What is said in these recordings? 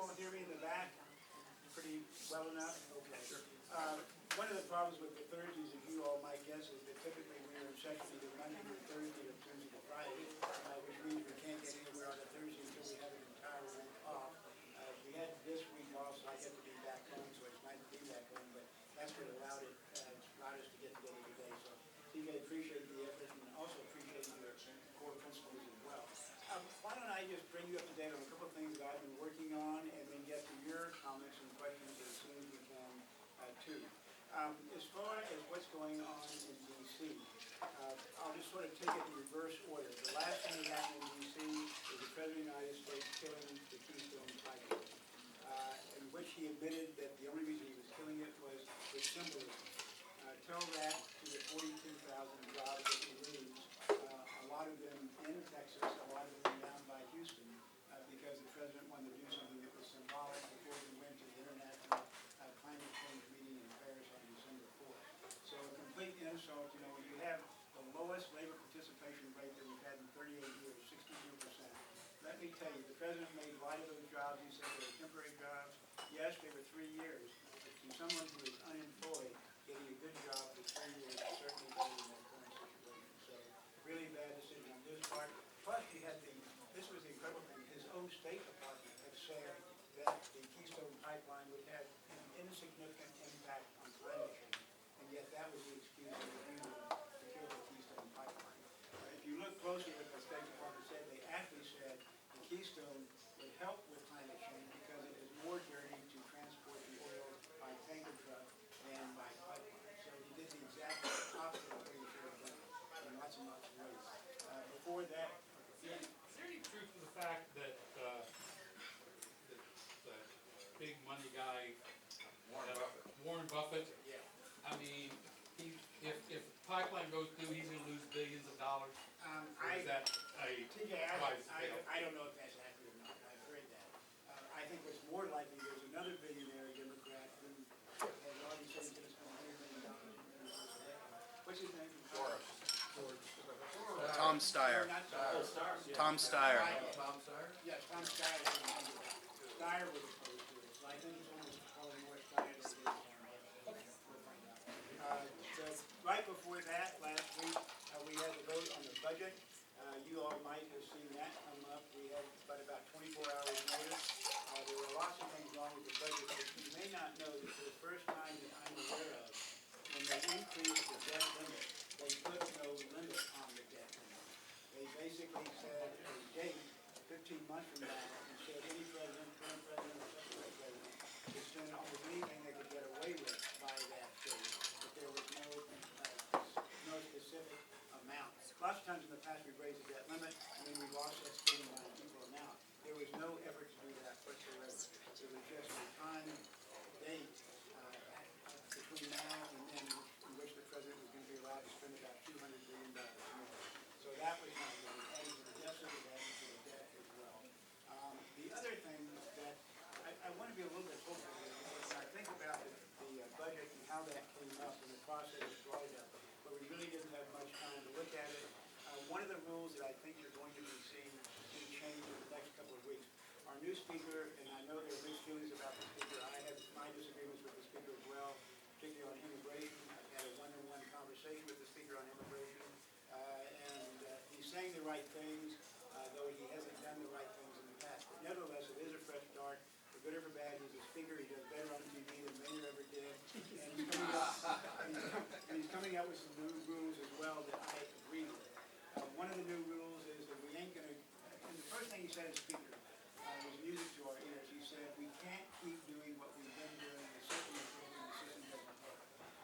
all hear me in the back pretty well enough? Okay. Sure. One of the problems with the Thursdays, as you all might guess, is that typically we are in session either Monday or Thursday or Tuesday to Friday, which means we can't get anywhere on a Thursday until we have an entire week off. We had this week off, so I get to be back home, so it's nice to be back home, but that's what allowed us to get together today. So TJ, appreciate the effort and also appreciate your core principles as well. Why don't I just bring you up to date on a couple of things that I've been working on and then get to your comments and questions as soon as we can, too. As far as what's going on in D.C., I'll just sort of take it in reverse order. The last thing that happened in D.C. is the President of the United States killing the Keystone Pipeline, in which he admitted that the only reason he was killing it was with symbolism. Tell that to the 42,000 jobs that we lose, a lot of them in Texas, a lot of them down by Houston, because the President wanted to do something that was symbolic before we went to the International Climate Change meeting in Paris on December 4th. So a complete insult, you know, when you have the lowest labor participation rate that we've had in 38 years, 62%. Let me tell you, the President made light of those jobs. He said they were temporary jobs. Yes, they were 3 years. But to someone who is unemployed, getting a good job for 3 years is certainly better than that current situation. So really bad decision on his part. Plus, he had this was the incredible thing, his own State Department had said that the Keystone Pipeline would have an insignificant impact on climate change. And yet that was the excuse that was used to kill the Keystone Pipeline. If you look closely at what the State Department said, they actually said the Keystone would help with climate change because it is more dirty to transport the oil by tanker truck than by pipeline. So he did the exact opposite of what he should have done in lots and lots of ways. Before that, is there any truth to the fact that the big money guy, Warren Buffett, yeah. I mean, if the pipeline goes through, he's going to lose billions of dollars? Is that TJ, I don't know if that's accurate or not. I've heard that. I think what's more likely, there's another billionaire Democrat who has already said he's going to spend $100 million in the first election. What's his name? Tom Steyer. Tom Steyer. Tom Steyer? Yes, Tom Steyer. Steyer was opposed to it. So I think it's almost probably more Steyer than it is Tom. We'll find out. Right before that, last week, we had the vote on the budget. You all might have seen that come up. We had about 24 hours notice. There were lots of things wrong with the budget, but you may not know that for the first time that I'm aware of, when they increased the debt limit, they put no limit on the debt limit. They basically said a date, 15 months from now, and said any president, current president, or subsequent president could spend almost anything they could get away with by that date. But there was no specific amount. Lots of times in the past we've raised the debt limit, and then we lost that spending by an equal amount. There was no effort to do that whatsoever. It was just a time, date, between now and then in which the president was going to be allowed to spend about $200 billion more. So that was not really adding to the deficit, it added to the debt as well. The other thing that I want to be a little bit hopeful here, because when I think about the budget and how that came up and the process that brought it up, but we really didn't have much time to look at it. One of the rules that I think you're going to be seeing change in the next couple of weeks. Our new speaker, and I know there are mixed feelings about the speaker. I have my disagreements with the speaker as well, particularly on immigration. I've had a one-on-one conversation with the speaker on immigration, and he's saying the right things, though he hasn't done the right things in the past. But nevertheless, it is a fresh start. For good or for bad, he's a speaker. He does better on TV than Mayor ever did. And he's coming up with some new rules as well that I agree with. One of the new rules is that we ain't going to, and the first thing he said as speaker was music to our ears. He said, we can't keep doing what we've been doing. The system is broken, the system doesn't work.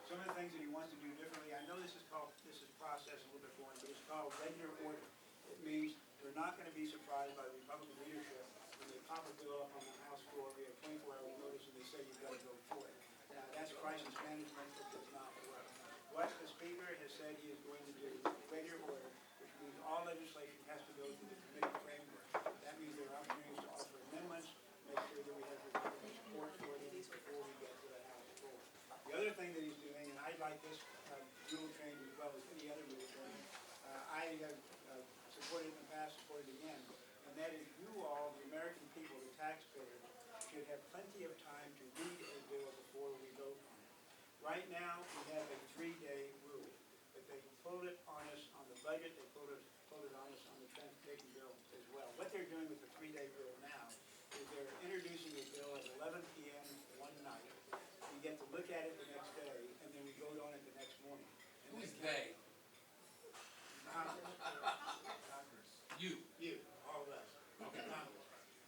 Some of the things that he wants to do differently, I know this is process a little bit boring, but it's called regular order. It means we're not going to be surprised by the Republican leadership when they pop a bill up on the House floor, we have 24-hour notice, and they say you've got to vote for it. Now, that's crisis management that does not work. What the Speaker has said he is going to do, regular order, which means all legislation has to go through the committee framework. That means there are opportunities to offer amendments, make sure that we have Republican support for them before we get to the House floor. The other thing that he's doing, and I like this rule change as well as any other rule change, I have supported in the past, supported again, and that is you all, the American people, the taxpayers, should have plenty of time to read a bill before we vote on it. Right now, we have a 3-day rule, but they pulled it on us on the budget, they pulled it on us on the transportation bill as well. What they're doing with the 3-day rule now is they're introducing a bill at 11 p.m. one night. We get to look at it the next day, and then we vote on it the next morning. And Who's then- they? You. You, all of us. Okay.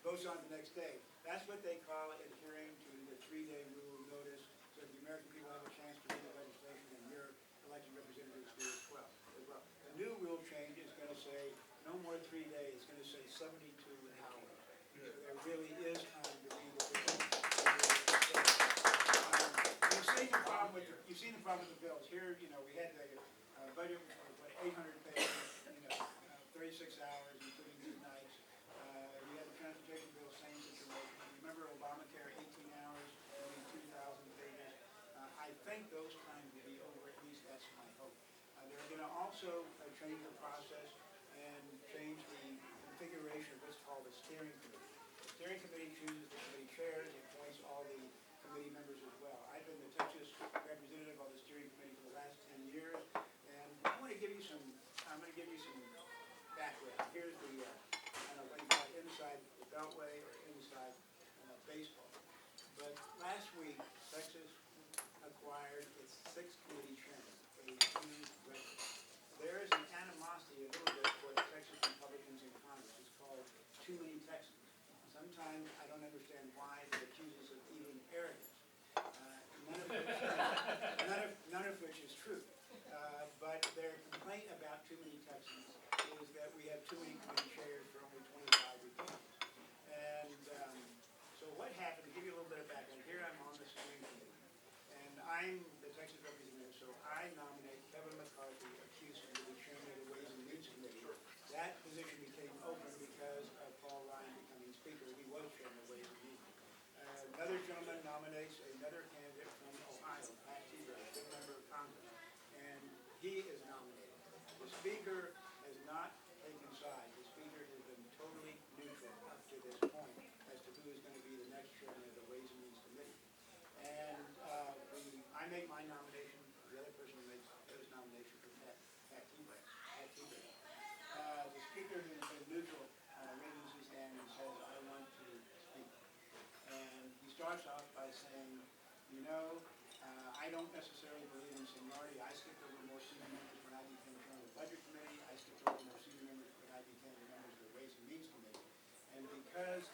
Votes on the next day. That's what they call adhering to the 3-day rule notice, so the American people have a chance to read the legislation and your elected representatives do as well. The new rule change is going to say no more 3 days. It's going to say 72 hours. So there really is time to read the bill. You've seen the problem with the bills. Here, we had the budget was 800 pages, 36 hours, including midnights. We had the transportation bill, same situation. Remember Obamacare, 18 hours, only 2,000 pages. I think those times will be over, at least that's my hope. They're going to also change the process and change the configuration of what's called the steering committee. The steering committee chooses the committee chairs, it appoints all the committee members as well. I've been the Texas representative on the steering committee for the last 10 years, and I'm going to give you some background. Here's the, I don't know what you call it, inside the Beltway or inside baseball. But last week, Texas acquired its 6th committee chairman, a new record. There is an animosity a little bit for the Texas Republicans in Congress. It's called too many Texans. Sometimes I don't understand why they accuse us of even arrogance. None of which is true. But their complaint about too many Texans is that we have too many committee chairs for only 25 Republicans. And so what happened, to give you a little bit of background, here I'm on the steering committee, and I'm the Texas representative, so I nominate Kevin McCarthy of Houston to be chairman of the Ways and Means Committee. That position became open because of Paul Ryan becoming speaker. He was chairman of Ways and Means. Another gentleman nominates another candidate from Ohio, Pat Tebow, a good member of Congress, and he is nominated. The speaker has not taken sides. The speaker has been totally neutral up to this point as to who is going to be the next chairman of the Ways and Means Committee. And I make my nomination. The other person makes his nomination for Pat Tebow. The speaker has been neutral, raises his hand and says, I want to speak. And he starts off by saying, I don't necessarily believe in seniority. I skipped over more senior members when I became chairman of the Budget Committee. I skipped over more senior members when I became members of the Ways and Means Committee. And because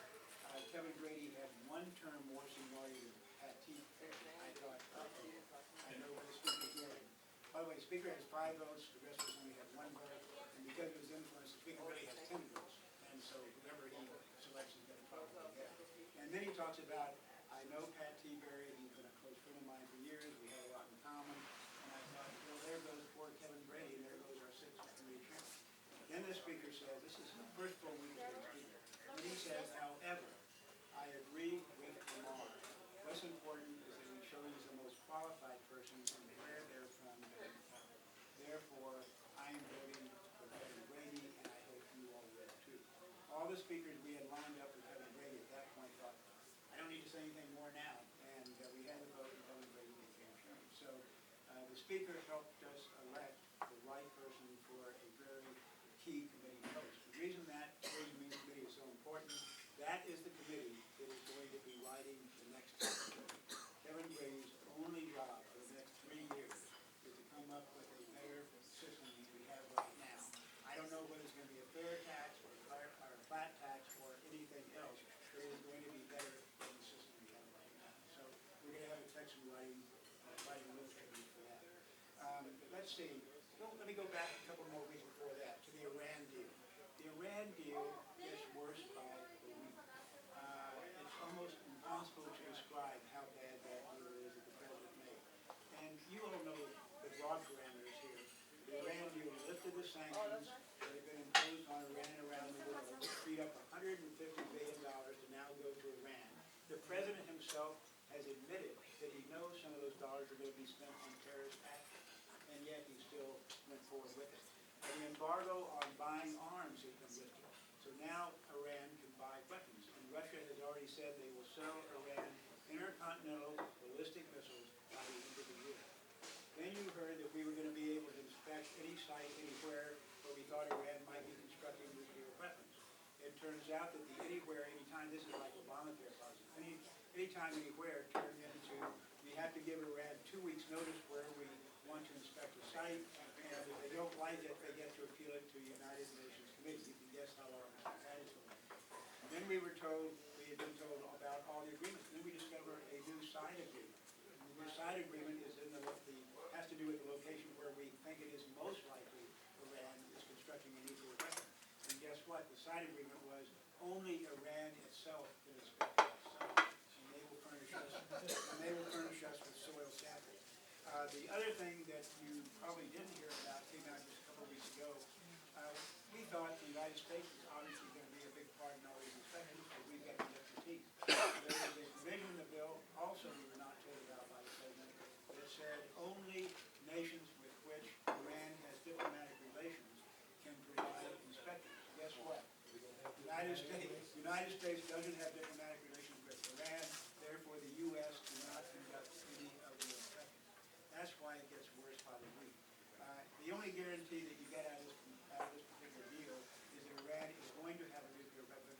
Kevin Grady had 1 term more seniority than Pat Tebow, I thought, I know where the speaker's going. By the way, the speaker has 5 votes. The rest of us only have 1 vote. And because of his influence, the speaker really has 10 votes. And so whoever he selects is going to probably get. And then he talks about, I know Pat Tebow, he's been a close friend of mine for years, we have a lot in common, and I thought, well, there goes poor Kevin Grady, and there goes our 6th committee chairman. Then the speaker says, this is the first full week of the speaker, and he says, however, I agree with Lamar. What's important is that we chose the most qualified person and where they're from. Therefore, I am voting for Kevin Grady, and I hope you all will too. All the speakers we had lined up for Kevin Grady at that point thought, I don't need to say anything more now, and we had a vote and Kevin Grady became chairman. So the speaker helped us elect the right person for a very key committee post. The reason that Ways and Means Committee is so important, that is the committee that is going to be writing the next Kevin Grady's only job for the next 3 years is to come up with a better system than we have right now. I don't know whether it's going to be a fair tax or a flat tax or anything else, but it is going to be better than the system we have right now. So we're going to have a Texan writing will committee for that. Let's see. Let me go back a couple more weeks before that to the Iran deal. The Iran deal gets worse by the week. It's almost impossible to describe how bad that deal is that the president made. And you all know the broad parameters here. The Iran deal lifted the sanctions that have been imposed on Iran and around the world, freed up $150 billion to now go to Iran. The president himself has admitted that he knows some of those dollars are going to be spent on terrorist actions, and yet he still went forward with it. And the embargo on buying arms has been lifted. So now Iran can buy weapons, and Russia has already said they will sell Iran intercontinental ballistic missiles by the end of the year. Then you heard that we were going to be able to inspect any site anywhere where we thought Iran might be constructing nuclear weapons. It turns out that the anywhere, anytime, this is like Obamacare policy, anytime, anywhere turned into, we have to give Iran 2 weeks notice where we want to inspect the site, and if they don't like it, they get to appeal it to the United Nations Committee. You can guess how long that is going to be. And then we were told, we had been told about all the agreements. Then we discovered a new side agreement. And the new side agreement is in has to do with the location where we think it is most likely Iran is constructing a nuclear weapon. And guess what? The side agreement was only Iran itself can inspect that site, and they will furnish us with soil samples. The other thing that you probably didn't hear about came out just a couple of weeks ago. We thought the United States was obviously going to be a big part in all these inspections, but we've got the expertise. There was a provision in the bill, also we were not told about by the President, that said only nations with which Iran has diplomatic relations can provide inspectors. Guess what? The United States doesn't have diplomatic relations with Iran, therefore the U.S. cannot conduct any of the inspections. That's why it gets worse by the week. The only guarantee that you get out of this particular deal is that Iran is going to have a nuclear weapon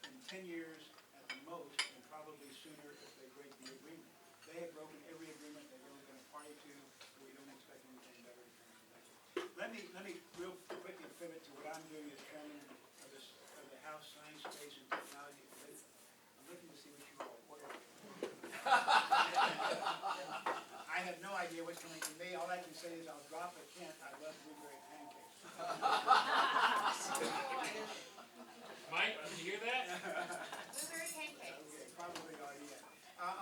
in 10 years at the most, and probably sooner if they break the agreement. They have broken every agreement they've ever been a party to, so we don't expect anything better to come from that. Let me real quickly pivot to what I'm doing as chairman of the House Science, Space, and Technology Committee. I'm looking to see what you all order. I have no idea what's coming from me. All I can say is I'll drop a hint. I love blueberry pancakes. Mike, did you hear that? Blueberry pancakes. Okay, probably already.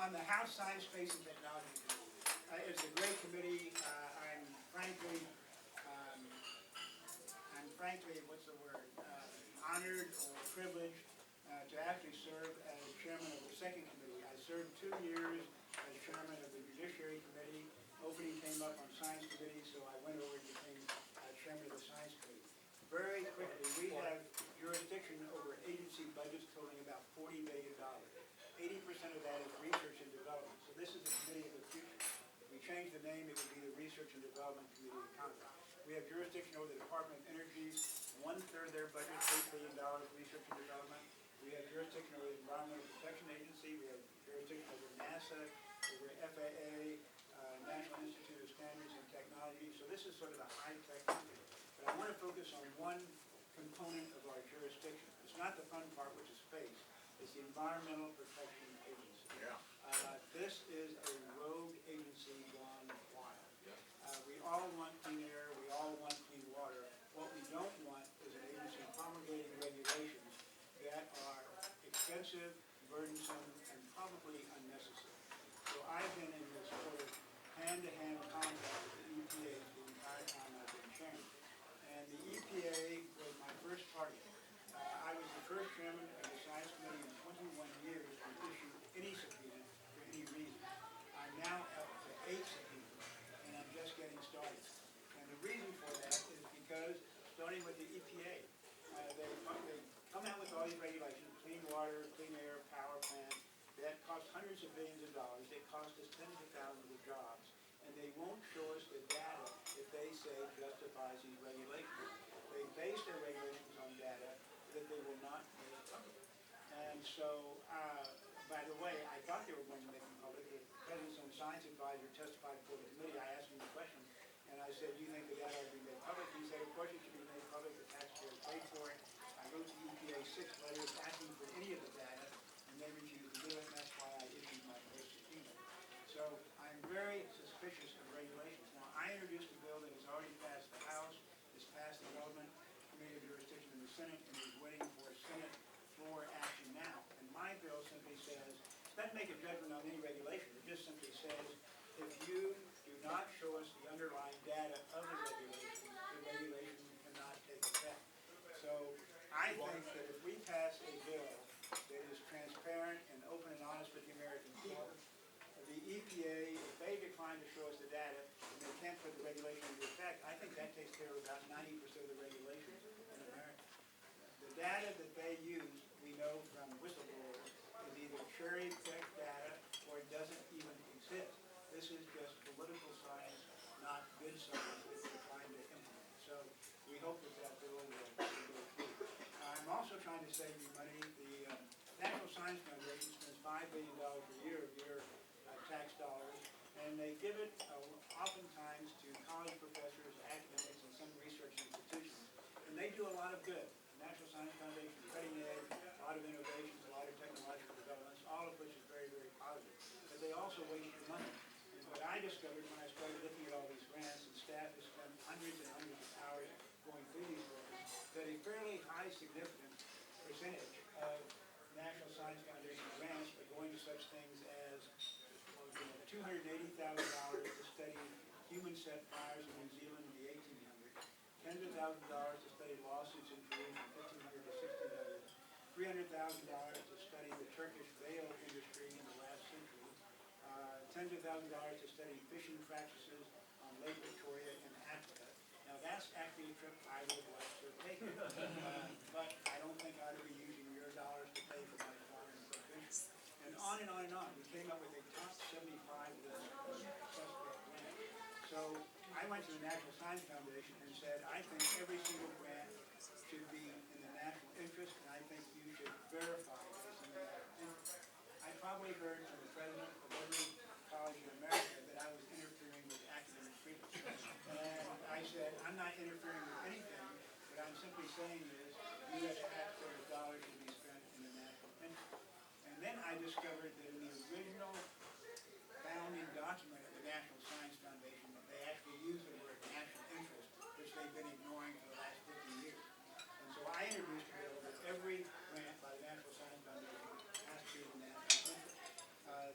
On the House Science, Space, and Technology Committee, it's a great committee. I'm frankly, what's the word, honored or privileged to actually serve as chairman of the second committee. I served 2 years as chairman of the Judiciary Committee. Opening came up on Science Committee, so I went over and became chairman of the Science Committee. Very quickly, we have jurisdiction over agency budgets totaling about $40 billion. 80% of that is research and development. So this is the committee of the future. If we change the name, it would be the Research and Development Committee of Congress. We have jurisdiction over the Department of Energy, 1/3 of their budget, $8 billion, research and development. We have jurisdiction over the Environmental Protection Agency. We have jurisdiction over NASA, over FAA, National Institute of Standards and Technology. So this is sort of a high-tech company. But I want to focus on one component of our jurisdiction. It's not the fun part, which is space. It's the Environmental Protection Agency. Yeah. This is a rogue agency gone wild. We all want clean air. We all want clean water. What we don't want is an agency promulgating regulations that are expensive, burdensome, and probably unnecessary. So I've been in this sort of hand-to-hand contact with the EPA the entire time I've been chairman. And the EPA was my first target. I was the first chairman of the Science Committee in 21 years to issue any subpoena for any reason. I'm now up to 8 subpoenas, and I'm just getting started. And the reason for that is because, starting with the EPA, they come out with all these regulations, clean water, clean air, power plants, that cost hundreds of billions of dollars. They cost us tens of thousands of jobs, and they won't show us the data that they say justifies these regulations. They base their regulations on data that they will not make public. And so, by the way, I thought they were going to make them public. The President's own science advisor testified before the committee. I asked him the question, and I said, do you think the data ought to be made public? He said, of course it should be made public. The taxpayers paid for it. I wrote to the EPA 6 letters asking for any of the data, and they refused to do it, and that's why I issued my first subpoena. So I'm very suspicious of regulations. Now, I introduced a bill that has already passed the House, it's passed the Development Committee of Jurisdiction in the Senate, and is waiting for Senate floor action now. And my bill simply says, it doesn't make a judgment on any regulation, it just simply says, if you do not show us the underlying data of the regulation cannot take effect. So I think that if we pass a bill that is transparent and open and honest with the American people, the EPA, if they decline to show us the data and they can't put the regulation into effect, I think that takes care of about 90% of the regulations in America. The data that they use, we know from whistleblowers, is cherry-pick data or it doesn't even exist. This is just political science, not good science that we're trying to implement. So we hope that that bill will go through. I'm also trying to save you money. The National Science Foundation spends $5 billion a year of your tax dollars, and they give it oftentimes to college professors, academics, and some research institutions. And they do a lot of good. The National Science Foundation, cutting edge, a lot of innovations, a lot of technological developments, all of which is very, very positive. But they also waste your money. And what I discovered when I started looking at all these grants, and staff has spent hundreds and hundreds of hours going through these grants, that a fairly high significant percentage of National Science Foundation grants are going to such things as $280,000 to study human set fires in New Zealand in the 1800s, tens of thousands of dollars to study lawsuits in Peru from 1500 to 1600, $300,000 to study the Turkish veil industry in the last century, tens of thousands of dollars to study fishing practices on Lake Victoria in Africa. Now that's actually a trip I would like to take, but I don't think I ought to be using your dollars to pay for my foreign provision. And on and on and on. We came up with a top 75 list of suspect grants. So I went to the National Science Foundation and said, I think every single grant should be in the national interest, and I think you should verify that it's in the national interest. I probably heard from the president of every college in America that I was interfering with academic freedom. And I said, I'm not interfering with anything. What I'm simply saying is, U.S. taxpayers' dollars should be spent in the national interest. And then I discovered that in the original founding document of the National Science Foundation, they actually use the word national interest, which they've been ignoring for the last 50 years. And so I introduced a bill that every grant by the National Science Foundation has to be in the national interest.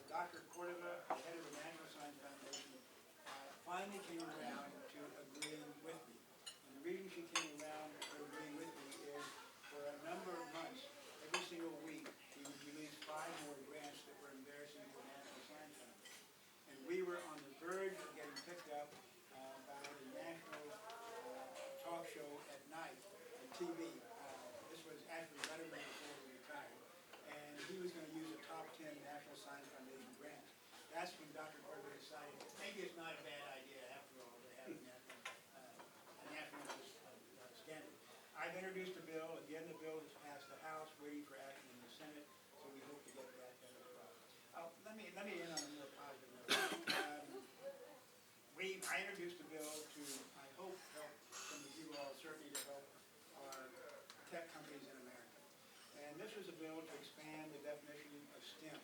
Dr. Cordova, the head of the National Science Foundation, finally came around to agreeing with me. And the reason she came around to agreeing with me is for a number of months, every single week, we would release 5 more grants that were embarrassing to the National Science Foundation. And we were on the verge of getting picked up by the national talk show at night on TV. This was actually Letterman before he retired. And he was going to use the top 10 National Science Foundation grants. That's when Dr. Cordova decided that maybe it's not a bad idea, after all, to have a national standard. I've introduced a bill. Again, the bill has passed the House, waiting for action in the Senate, so we hope to get that done as well. Let me end on a more positive note. I introduced a bill to, I hope, help some of you all, certainly to help our tech companies in America. And this was a bill to expand the definition of STEM,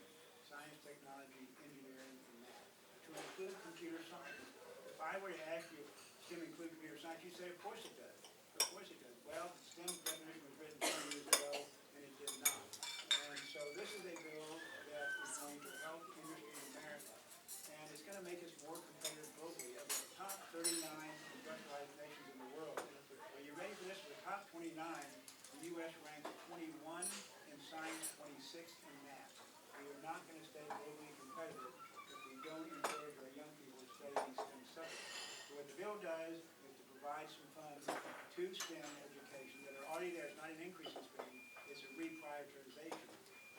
science, technology, engineering, and math, to include computer science. If I were to ask you, STEM include computer science, you'd say, of course it does. Of course it does. Well, the STEM definition was written 20 years ago, and it did not. And so this is a bill that is going to help industry in America, and it's going to make us more competitive globally. Of the top 39 industrialized nations in the world, are you ready for this? For the top 29, the U.S. ranks 21 in science, 26 in math. We are not going to stay globally competitive if we don't encourage our young people to study these STEM subjects. So what the bill does is to provide some funds to STEM education that are already there. It's not an increase in spending, it's a reprioritization,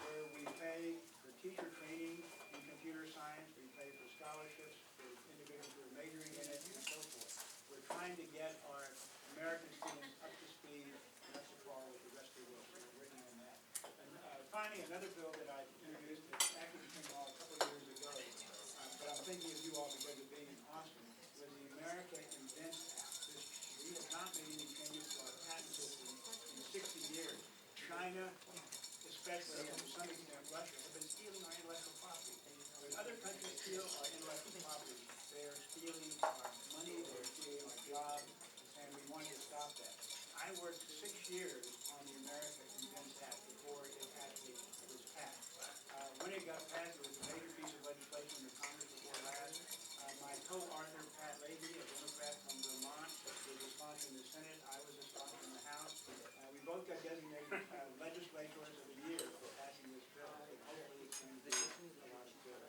where we pay for teacher training in computer science, we pay for scholarships for individuals who are majoring in it, and so forth. We're trying to get our American students up to speed and up to par with the rest of the world, so we're working on that. And finally, another bill that I introduced that actually became law a couple of years ago, but I'm thinking of you all because of being in Austin, was the America Invents Act. We have not made any changes to our patent system in 60 years. China, especially, and to some extent Russia, have been stealing our intellectual property. When other countries steal our intellectual property, they are stealing our money, they are stealing our jobs, and we want to stop that. I worked 6 years on the America Invents Act before it actually was passed. When it got passed, it was a major piece of legislation in the Congress before last. My co-author, Pat Leahy, a Democrat from Vermont, was a sponsor in the Senate. I was a sponsor in the House. We both got designated legislators of the year for passing this bill, and hopefully it's going to do a lot of good.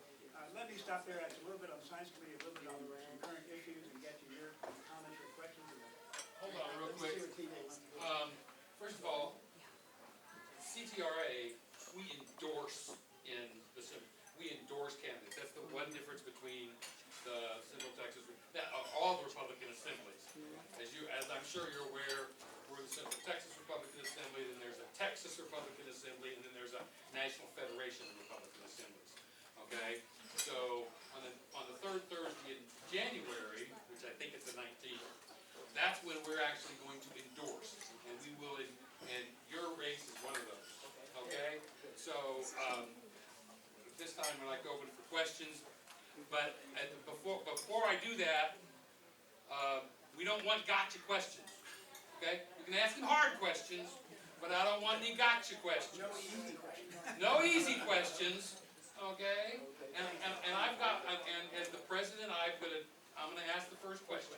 Let me stop there. That's a little bit on Science Committee, a little bit on some current issues, and get to your comments or questions. Hold on real quick. First of all, CTRA, we endorse in sure you're aware, we're the Central Texas Republican Assembly, then there's a Texas Republican Assembly, and then there's a National Federation of Republican Assemblies. Okay? So, on the third Thursday in January, which I think is the 19th, that's when we're actually going to endorse. And we will, and your race is one of those. Okay? So, this time I'd like to open for questions. But before I do that, we don't want gotcha questions. Okay? You can ask them hard questions, but I don't want any gotcha questions. No easy questions. No easy questions. Okay? And I've got, and as the president, I'm gonna ask the first question.